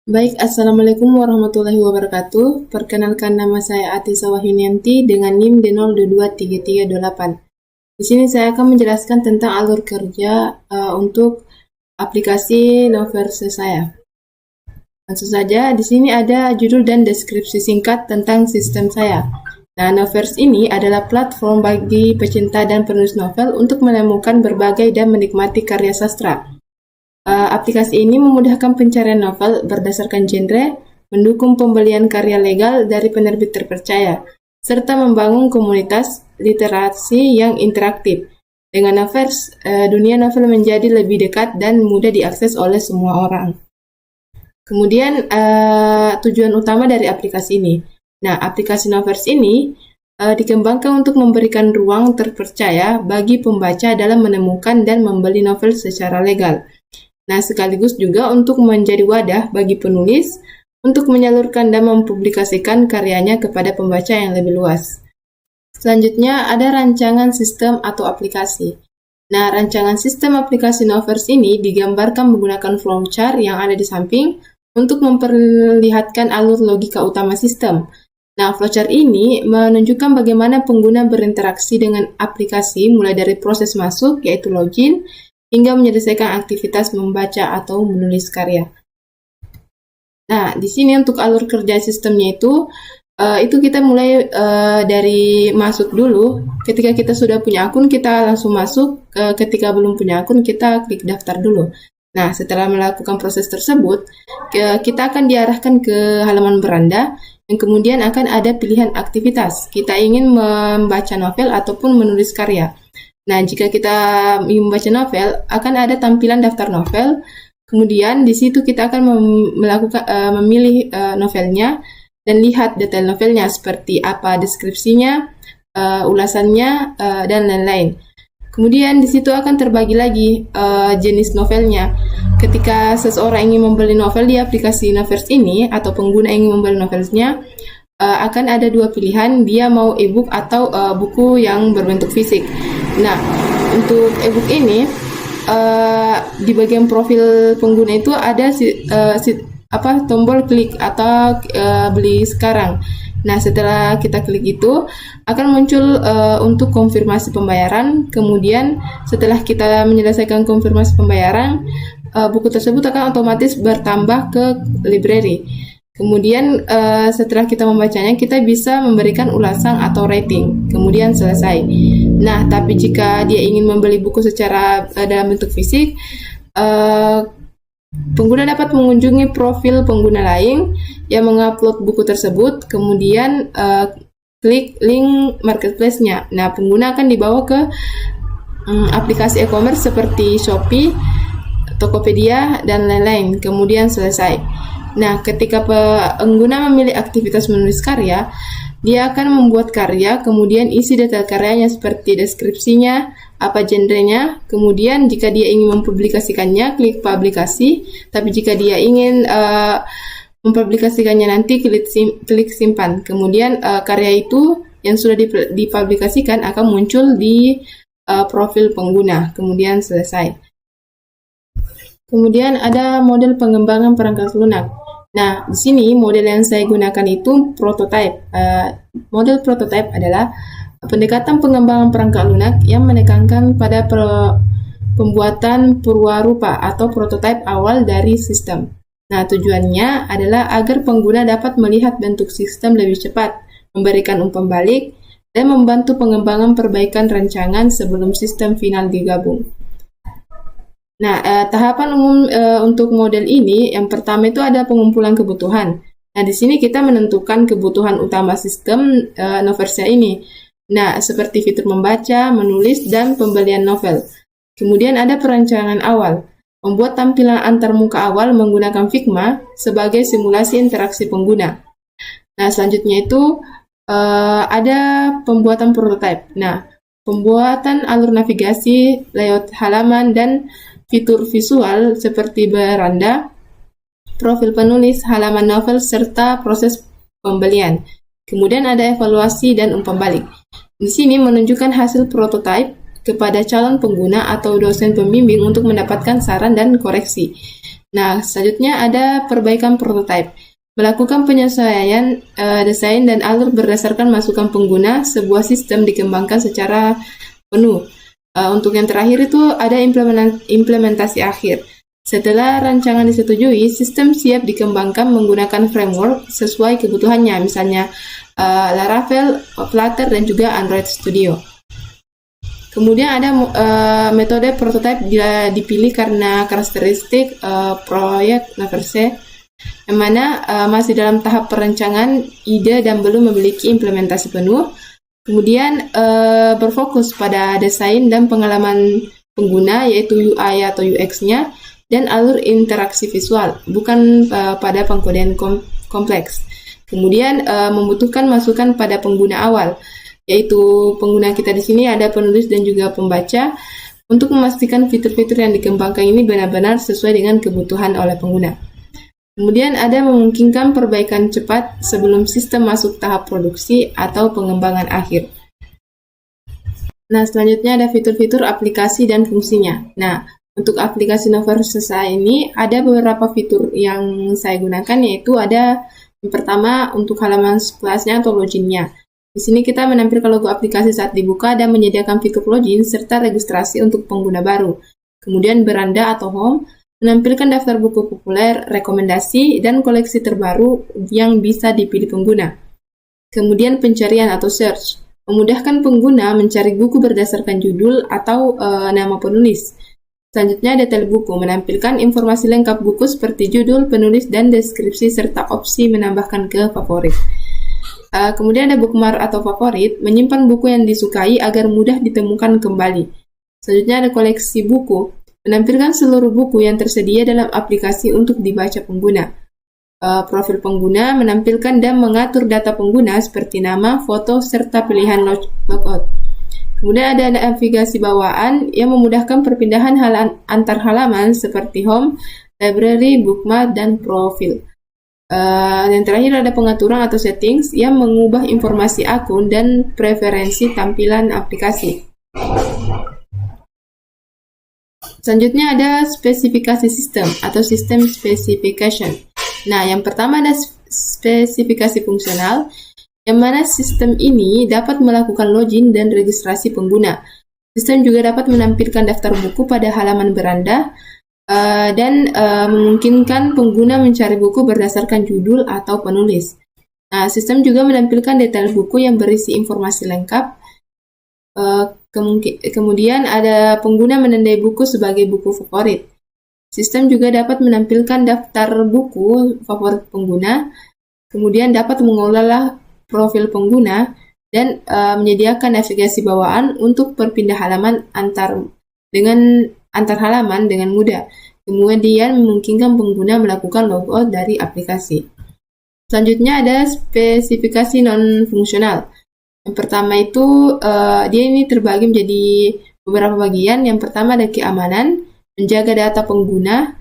Baik, Assalamualaikum warahmatullahi wabarakatuh. Perkenalkan, nama saya Atisa Wahyunianti dengan NIM D023328. Di sini saya akan menjelaskan tentang alur kerja untuk aplikasi Noverse saya. Langsung saja, di sini ada judul dan deskripsi singkat tentang sistem saya. Nah, Noverse ini adalah platform bagi pecinta dan penulis novel untuk menemukan berbagai dan menikmati karya sastra. Aplikasi ini memudahkan pencarian novel berdasarkan genre, mendukung pembelian karya legal dari penerbit terpercaya, serta membangun komunitas literasi yang interaktif. Dengan Noverse, dunia novel menjadi lebih dekat dan mudah diakses oleh semua orang. Kemudian, tujuan utama dari aplikasi ini. Nah, aplikasi Noverse ini dikembangkan untuk memberikan ruang terpercaya bagi pembaca dalam menemukan dan membeli novel secara legal. Nah, sekaligus juga untuk menjadi wadah bagi penulis untuk menyalurkan dan mempublikasikan karyanya kepada pembaca yang lebih luas. Selanjutnya, ada rancangan sistem atau aplikasi. Nah, rancangan sistem aplikasi Noverse ini digambarkan menggunakan flowchart yang ada di samping untuk memperlihatkan alur logika utama sistem. Nah, flowchart ini menunjukkan bagaimana pengguna berinteraksi dengan aplikasi mulai dari proses masuk, yaitu login, hingga menyelesaikan aktivitas membaca atau menulis karya. Nah, di sini untuk alur kerja sistemnya itu kita mulai dari masuk dulu. Ketika kita sudah punya akun, kita langsung masuk. Ketika belum punya akun, kita klik daftar dulu. Nah, setelah melakukan proses tersebut, kita akan diarahkan ke halaman beranda, yang kemudian akan ada pilihan aktivitas. Kita ingin membaca novel ataupun menulis karya. Nah, jika kita ingin membaca novel, akan ada tampilan daftar novel. Kemudian di situ kita akan memilih novelnya dan lihat detail novelnya seperti apa deskripsinya, ulasannya, dan lain-lain. Kemudian di situ akan terbagi lagi jenis novelnya. Ketika seseorang ingin membeli novel di aplikasi Noverse ini atau pengguna ingin membeli novelnya, akan ada dua pilihan, dia mau ebook atau buku yang berbentuk fisik. Nah, untuk ebook ini di bagian profil pengguna itu ada tombol klik atau beli sekarang. Nah, setelah kita klik itu akan muncul untuk konfirmasi pembayaran. Kemudian setelah kita menyelesaikan konfirmasi pembayaran, buku tersebut akan otomatis bertambah ke library. Kemudian setelah kita membacanya, kita bisa memberikan ulasan atau rating. Kemudian selesai. Nah, tapi jika dia ingin membeli buku secara dalam bentuk fisik, pengguna dapat mengunjungi profil pengguna lain yang mengupload buku tersebut, kemudian klik link marketplace-nya. Nah, pengguna akan dibawa ke aplikasi e-commerce seperti Shopee, Tokopedia, dan lain-lain. Kemudian selesai. Nah, ketika pengguna memilih aktivitas menulis karya, dia akan membuat karya, kemudian isi detail karyanya seperti deskripsinya, apa genrenya, kemudian jika dia ingin mempublikasikannya, klik publikasi, tapi jika dia ingin mempublikasikannya nanti, klik simpan. Kemudian karya itu yang sudah dipublikasikan akan muncul di profil pengguna, kemudian selesai. Kemudian ada model pengembangan perangkat lunak. Nah, di sini model yang saya gunakan itu prototype. Model prototype adalah pendekatan pengembangan perangkat lunak yang menekankan pada pembuatan purwarupa atau prototipe awal dari sistem. Nah, tujuannya adalah agar pengguna dapat melihat bentuk sistem lebih cepat, memberikan umpan balik, dan membantu pengembangan perbaikan rancangan sebelum sistem final digabung. Nah, tahapan umum untuk model ini, yang pertama itu ada pengumpulan kebutuhan. Nah, di sini kita menentukan kebutuhan utama sistem Noverse ini. Nah, seperti fitur membaca, menulis, dan pembelian novel. Kemudian ada perancangan awal, membuat tampilan antarmuka awal menggunakan Figma sebagai simulasi interaksi pengguna. Nah, selanjutnya itu ada pembuatan prototipe. Nah, pembuatan alur navigasi, layout halaman, dan fitur visual seperti beranda, profil penulis, halaman novel, serta proses pembelian. Kemudian ada evaluasi dan umpan balik. Di sini menunjukkan hasil prototipe kepada calon pengguna atau dosen pembimbing untuk mendapatkan saran dan koreksi. Nah, selanjutnya ada perbaikan prototipe. Melakukan penyesuaian desain dan alur berdasarkan masukan pengguna, sebuah sistem dikembangkan secara penuh. Untuk yang terakhir itu ada implementasi akhir. Setelah rancangan disetujui, sistem siap dikembangkan menggunakan framework sesuai kebutuhannya, misalnya Laravel, Flutter, dan juga Android Studio. Kemudian ada metode prototype dipilih karena karakteristik proyek Naverse, yang mana masih dalam tahap perencanaan ide dan belum memiliki implementasi penuh. Kemudian berfokus pada desain dan pengalaman pengguna, yaitu UI atau UX-nya, dan alur interaksi visual, bukan pada pengkodean kompleks. Kemudian membutuhkan masukan pada pengguna awal, yaitu pengguna kita di sini ada penulis dan juga pembaca, untuk memastikan fitur-fitur yang dikembangkan ini benar-benar sesuai dengan kebutuhan oleh pengguna. Kemudian ada memungkinkan perbaikan cepat sebelum sistem masuk tahap produksi atau pengembangan akhir. Nah, selanjutnya ada fitur-fitur aplikasi dan fungsinya. Nah, untuk aplikasi Naverse ini ada beberapa fitur yang saya gunakan, yaitu ada yang pertama untuk halaman kelasnya atau loginnya. Di sini kita menampilkan logo aplikasi saat dibuka dan menyediakan fitur login serta registrasi untuk pengguna baru. Kemudian beranda atau home menampilkan daftar buku populer, rekomendasi, dan koleksi terbaru yang bisa dipilih pengguna. Kemudian pencarian atau search, memudahkan pengguna mencari buku berdasarkan judul atau nama penulis. Selanjutnya detail buku, menampilkan informasi lengkap buku seperti judul, penulis, dan deskripsi, serta opsi menambahkan ke favorit. Kemudian ada bookmark atau favorit, menyimpan buku yang disukai agar mudah ditemukan kembali. Selanjutnya ada koleksi buku, menampilkan seluruh buku yang tersedia dalam aplikasi untuk dibaca pengguna. Profil pengguna menampilkan dan mengatur data pengguna seperti nama, foto, serta pilihan logout. Kemudian ada navigasi bawaan yang memudahkan perpindahan antar halaman seperti home, library, bookmark, dan profil. Yang terakhir ada pengaturan atau settings yang mengubah informasi akun dan preferensi tampilan aplikasi. Selanjutnya ada spesifikasi sistem atau system specification. Nah, yang pertama ada spesifikasi fungsional, yang mana sistem ini dapat melakukan login dan registrasi pengguna. Sistem juga dapat menampilkan daftar buku pada halaman beranda dan memungkinkan pengguna mencari buku berdasarkan judul atau penulis. Nah, sistem juga menampilkan detail buku yang berisi informasi lengkap. Kemudian ada pengguna menandai buku sebagai buku favorit. Sistem juga dapat menampilkan daftar buku favorit pengguna, kemudian dapat mengolah profil pengguna, dan menyediakan navigasi bawaan untuk berpindah halaman antar halaman dengan mudah. Kemudian memungkinkan pengguna melakukan logout dari aplikasi. Selanjutnya ada spesifikasi non-fungsional. Yang pertama itu dia ini terbagi menjadi beberapa bagian. Yang pertama ada keamanan, menjaga data pengguna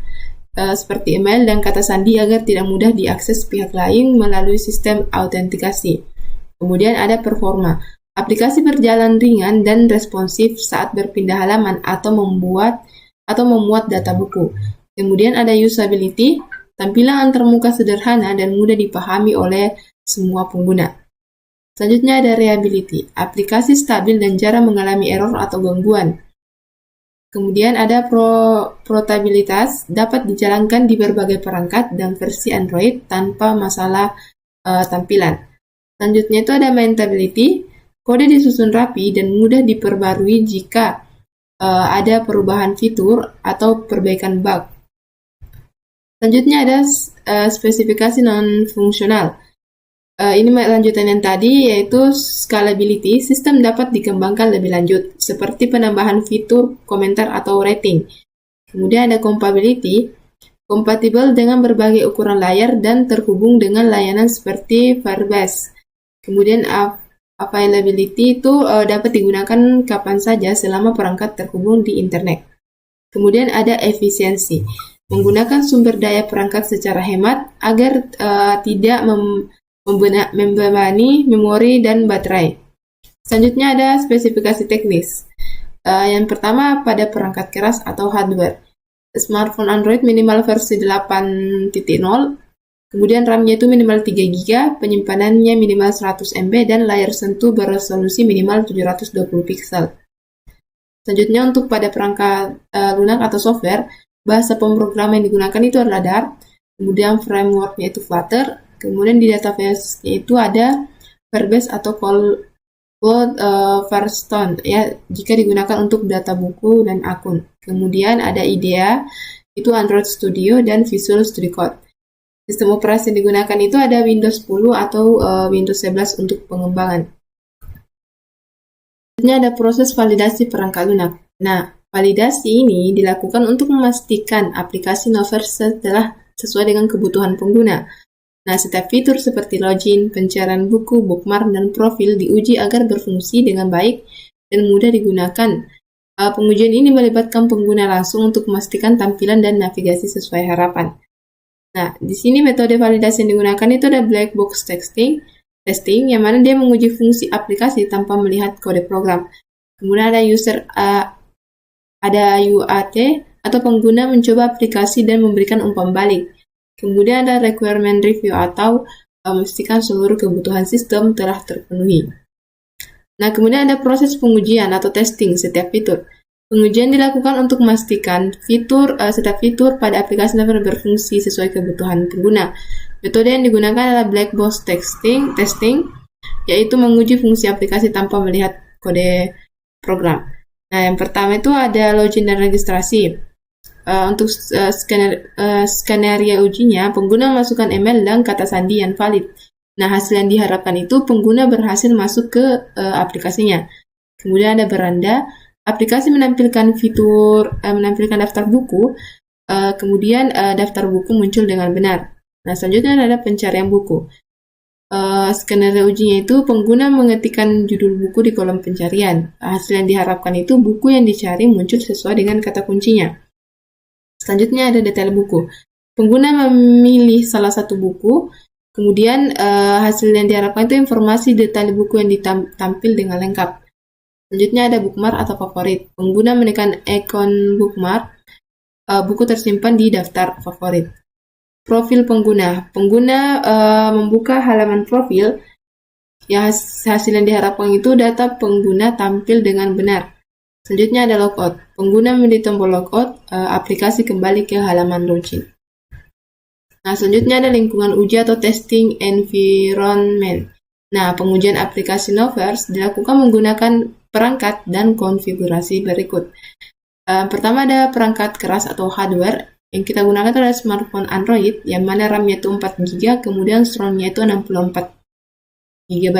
seperti email dan kata sandi agar tidak mudah diakses pihak lain melalui sistem autentikasi. Kemudian ada performa, aplikasi berjalan ringan dan responsif saat berpindah halaman atau memuat data buku. Kemudian ada usability, tampilan antarmuka sederhana dan mudah dipahami oleh semua pengguna. Selanjutnya ada reliability, aplikasi stabil dan jarang mengalami error atau gangguan. Kemudian ada portabilitas, dapat dijalankan di berbagai perangkat dan versi Android tanpa masalah tampilan. Selanjutnya itu ada maintainability, kode disusun rapi dan mudah diperbarui jika ada perubahan fitur atau perbaikan bug. Selanjutnya ada spesifikasi non-fungsional. Ini lanjutan yang tadi, yaitu scalability. Sistem dapat dikembangkan lebih lanjut, seperti penambahan fitur, komentar, atau rating. Kemudian ada compatibility, kompatibel dengan berbagai ukuran layar dan terhubung dengan layanan seperti Firebase. Kemudian availability itu dapat digunakan kapan saja selama perangkat terhubung di internet. Kemudian ada efisiensi, menggunakan sumber daya perangkat secara hemat agar tidak membebani memori dan baterai. Selanjutnya ada spesifikasi teknis. Yang pertama pada perangkat keras atau hardware. smartphone Android minimal versi 8.0, kemudian RAM-nya itu minimal 3 GB, penyimpanannya minimal 100 MB, dan layar sentuh beresolusi minimal 720 pixel. Selanjutnya untuk pada perangkat lunak atau software, bahasa pemrograman yang digunakan itu adalah Dart, kemudian framework-nya itu Flutter, kemudian di database-nya itu ada Firebase atau Firestone ya, jika digunakan untuk data buku dan akun. Kemudian ada IDEA, itu Android Studio dan Visual Studio Code. Sistem operasi yang digunakan itu ada Windows 10 atau Windows 11 untuk pengembangan. Selanjutnya ada proses validasi perangkat lunak. Nah, validasi ini dilakukan untuk memastikan aplikasi Noverse telah sesuai dengan kebutuhan pengguna. Nah, setiap fitur seperti login, pencarian buku, bookmark, dan profil diuji agar berfungsi dengan baik dan mudah digunakan. Pengujian ini melibatkan pengguna langsung untuk memastikan tampilan dan navigasi sesuai harapan. Nah, di sini metode validasi yang digunakan itu ada black box testing, yang mana dia menguji fungsi aplikasi tanpa melihat kode program. Kemudian ada UAT atau pengguna mencoba aplikasi dan memberikan umpan balik. Kemudian ada requirement review atau memastikan seluruh kebutuhan sistem telah terpenuhi. Nah, kemudian ada proses pengujian atau testing setiap fitur. Pengujian dilakukan untuk memastikan setiap fitur pada aplikasi dapat berfungsi sesuai kebutuhan pengguna. Metode yang digunakan adalah black box testing, yaitu menguji fungsi aplikasi tanpa melihat kode program. Nah, yang pertama itu ada login dan registrasi. Untuk skenario ujinya, pengguna memasukkan email dan kata sandi yang valid. Nah, hasil yang diharapkan itu pengguna berhasil masuk ke aplikasinya. Kemudian ada beranda, aplikasi menampilkan menampilkan daftar buku, kemudian daftar buku muncul dengan benar. Nah, selanjutnya ada pencarian buku. Skenario ujinya itu pengguna mengetikkan judul buku di kolom pencarian. Hasil yang diharapkan itu buku yang dicari muncul sesuai dengan kata kuncinya. Selanjutnya ada detail buku. Pengguna memilih salah satu buku, kemudian hasil yang diharapkan itu informasi detail buku yang ditampil dengan lengkap. Selanjutnya ada bookmark atau favorit. Pengguna menekan ikon bookmark, buku tersimpan di daftar favorit. Profil pengguna. Pengguna membuka halaman profil, yang hasil yang diharapkan itu data pengguna tampil dengan benar. Selanjutnya ada logout. Pengguna memilih tombol logout, aplikasi kembali ke halaman login. Nah, selanjutnya ada lingkungan uji atau testing environment. Nah, pengujian aplikasi Noverse dilakukan menggunakan perangkat dan konfigurasi berikut. Pertama ada perangkat keras atau hardware. Yang kita gunakan adalah smartphone Android, yang mana RAM-nya itu 4 GB, kemudian ROM-nya itu 64 GB.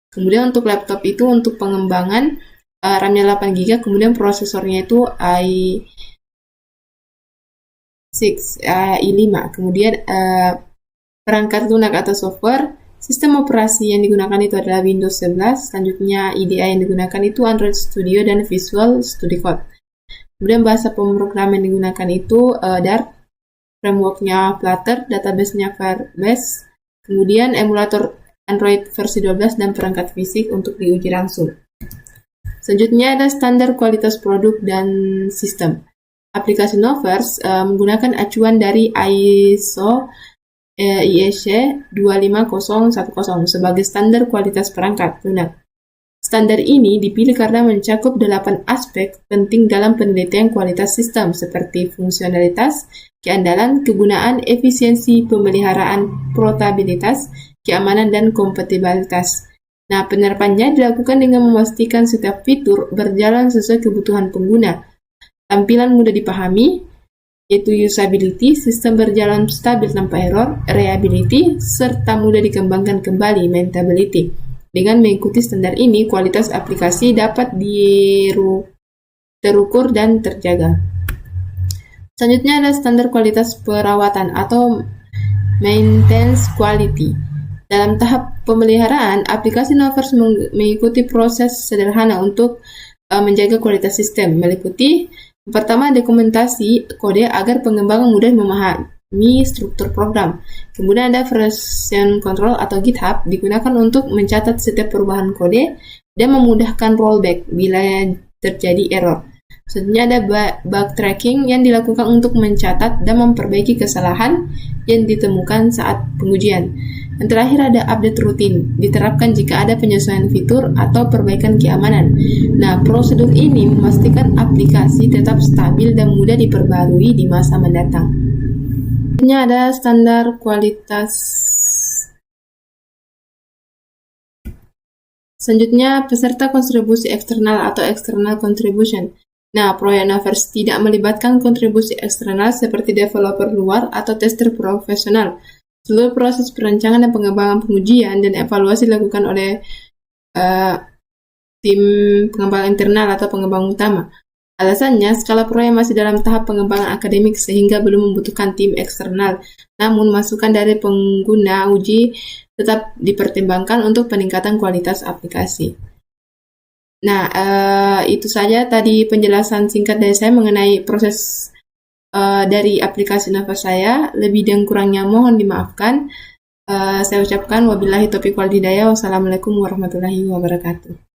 Kemudian untuk laptop itu untuk pengembangan, RAM-nya 8 GB, kemudian prosesornya itu i5. Kemudian perangkat lunak atau software, sistem operasi yang digunakan itu adalah Windows 11. Selanjutnya IDE yang digunakan itu Android Studio dan Visual Studio Code. Kemudian bahasa pemrograman yang digunakan itu Dart, framework-nya Flutter, database-nya Firebase, kemudian emulator Android versi 12 dan perangkat fisik untuk diuji langsung. Selanjutnya ada standar kualitas produk dan sistem. Aplikasi Noverse menggunakan acuan dari ISO IEC 25010 sebagai standar kualitas perangkat lunak. Standar ini dipilih karena mencakup 8 aspek penting dalam penelitian kualitas sistem seperti fungsionalitas, keandalan, kegunaan, efisiensi, pemeliharaan, portabilitas, keamanan, dan kompatibilitas. Nah, penerapannya dilakukan dengan memastikan setiap fitur berjalan sesuai kebutuhan pengguna. Tampilan mudah dipahami, yaitu usability, sistem berjalan stabil tanpa error, reliability, serta mudah dikembangkan kembali, maintainability. Dengan mengikuti standar ini, kualitas aplikasi dapat terukur dan terjaga. Selanjutnya ada standar kualitas perawatan atau maintenance quality. Dalam tahap pemeliharaan, aplikasi Noverse mengikuti proses sederhana untuk menjaga kualitas sistem, meliputi pertama dokumentasi kode agar pengembang mudah memahami struktur program. Kemudian ada version control atau GitHub digunakan untuk mencatat setiap perubahan kode dan memudahkan rollback bila terjadi error. Selanjutnya ada bug tracking yang dilakukan untuk mencatat dan memperbaiki kesalahan yang ditemukan saat pengujian. Yang terakhir ada update rutin, diterapkan jika ada penyesuaian fitur atau perbaikan keamanan. Nah, prosedur ini memastikan aplikasi tetap stabil dan mudah diperbarui di masa mendatang. Selanjutnya ada standar kualitas. Selanjutnya, peserta kontribusi eksternal atau external contribution. Nah, proyek Naverse tidak melibatkan kontribusi eksternal seperti developer luar atau tester profesional. Seluruh proses perancangan dan pengembangan pengujian dan evaluasi dilakukan oleh tim pengembang internal atau pengembang utama. Alasannya, skala proyek masih dalam tahap pengembangan akademik sehingga belum membutuhkan tim eksternal. Namun, masukan dari pengguna uji tetap dipertimbangkan untuk peningkatan kualitas aplikasi. Nah, itu saja tadi penjelasan singkat dari saya mengenai proses dari aplikasi Naverse saya. Lebih dan kurangnya mohon dimaafkan. Saya ucapkan wabillahi taufiq wal hidayah. Wassalamualaikum warahmatullahi wabarakatuh.